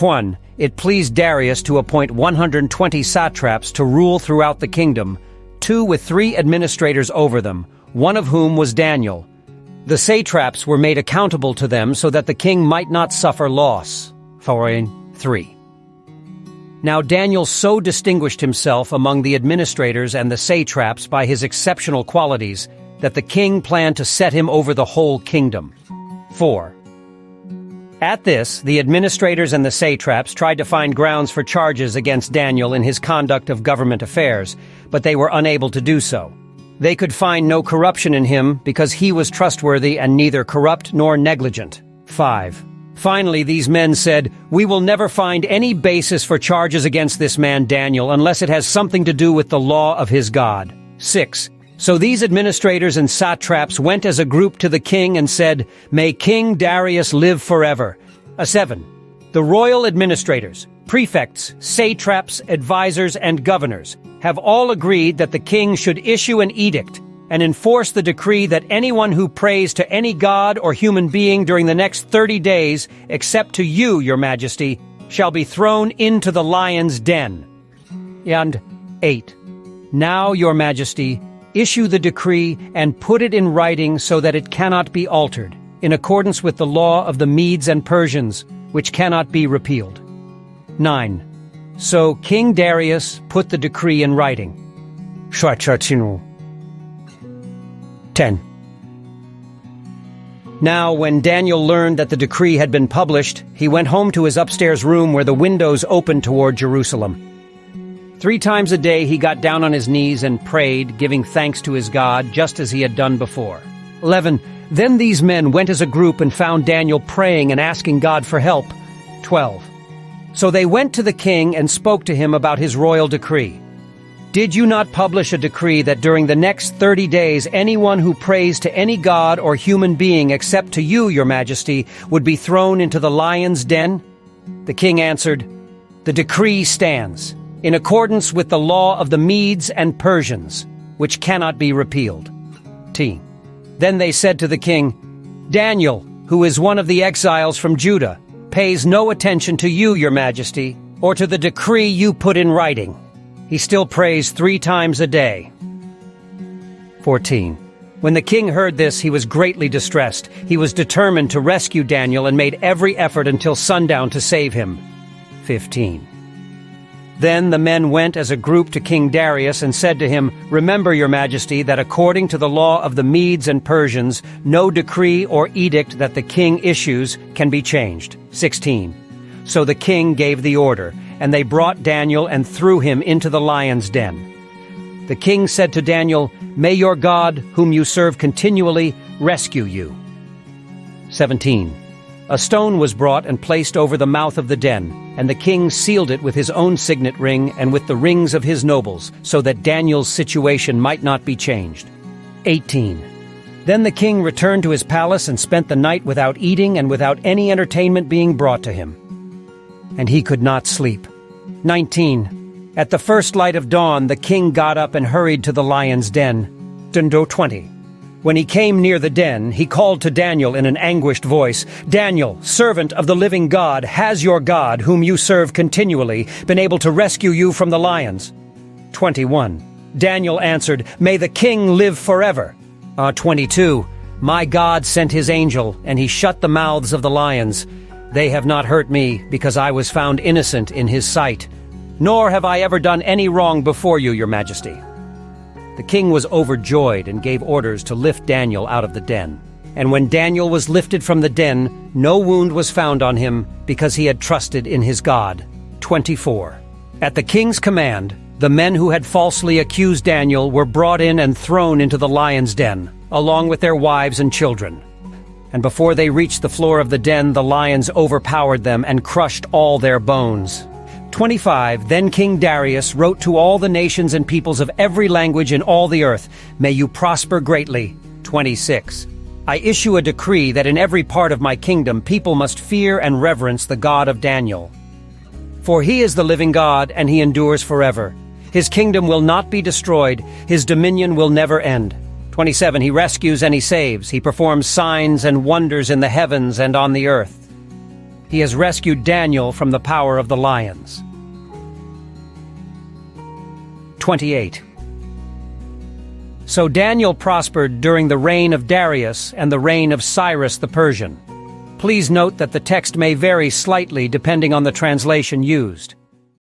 1. It pleased Darius to appoint 120 satraps to rule throughout the kingdom, 2 with 3 administrators over them, one of whom was Daniel. The satraps were made accountable to them so that the king might not suffer loss. 3. Now Daniel so distinguished himself among the administrators and the satraps by his exceptional qualities that the king planned to set him over the whole kingdom. 4. At this, the administrators and the satraps tried to find grounds for charges against Daniel in his conduct of government affairs, but they were unable to do so. They could find no corruption in him because he was trustworthy and neither corrupt nor negligent. 5. Finally, these men said, "We will never find any basis for charges against this man Daniel unless it has something to do with the law of his God." 6. So these administrators and satraps went as a group to the king and said, "May King Darius live forever." 7. The royal administrators, prefects, satraps, advisors, and governors have all agreed that the king should issue an edict and enforce the decree that anyone who prays to any god or human being during the next 30 days, except to you, your majesty, shall be thrown into the lion's den. And 8. Now, your majesty, issue the decree and put it in writing so that it cannot be altered, in accordance with the law of the Medes and Persians, which cannot be repealed. 9. So King Darius put the decree in writing. 10. Now, when Daniel learned that the decree had been published, he went home to his upstairs room where the windows opened toward Jerusalem. 3 times a day he got down on his knees and prayed, giving thanks to his God, just as he had done before. 11. Then these men went as a group and found Daniel praying and asking God for help. 12. So they went to the king and spoke to him about his royal decree. "Did you not publish a decree that during the next 30 days anyone who prays to any god or human being except to you, your majesty, would be thrown into the lion's den?" The king answered, "The decree stands, in accordance with the law of the Medes and Persians, which cannot be repealed." Then they said to the king, "Daniel, who is one of the exiles from Judah, pays no attention to you, your majesty, or to the decree you put in writing. He still prays 3 times a day." 14. When the king heard this, he was greatly distressed. He was determined to rescue Daniel and made every effort until sundown to save him. 15. Then the men went as a group to King Darius and said to him, "Remember, your majesty, that according to the law of the Medes and Persians, no decree or edict that the king issues can be changed." 16. So the king gave the order, and they brought Daniel and threw him into the lion's den. The king said to Daniel, "May your God, whom you serve continually, rescue you." 17. A stone was brought and placed over the mouth of the den, and the king sealed it with his own signet ring and with the rings of his nobles, so that Daniel's situation might not be changed. 18. Then the king returned to his palace and spent the night without eating and without any entertainment being brought to him. And he could not sleep. 19. At the first light of dawn, the king got up and hurried to the lion's den. 20. When he came near the den, he called to Daniel in an anguished voice, "Daniel, servant of the living God, has your God, whom you serve continually, been able to rescue you from the lions?" 21. Daniel answered, "May the king live forever." 22. My God sent his angel, and he shut the mouths of the lions. They have not hurt me, because I was found innocent in his sight. Nor have I ever done any wrong before you, your majesty. The king was overjoyed and gave orders to lift Daniel out of the den. And when Daniel was lifted from the den, no wound was found on him, because he had trusted in his God. 24. At the king's command, the men who had falsely accused Daniel were brought in and thrown into the lion's den, along with their wives and children. And before they reached the floor of the den, the lions overpowered them and crushed all their bones. 25. Then King Darius wrote to all the nations and peoples of every language in all the earth, "May you prosper greatly." 26. I issue a decree that in every part of my kingdom people must fear and reverence the God of Daniel. For he is the living God, and he endures forever. His kingdom will not be destroyed, his dominion will never end. 27. He rescues and he saves. He performs signs and wonders in the heavens and on the earth. He has rescued Daniel from the power of the lions. 28. So Daniel prospered during the reign of Darius and the reign of Cyrus the Persian. Please note that the text may vary slightly depending on the translation used.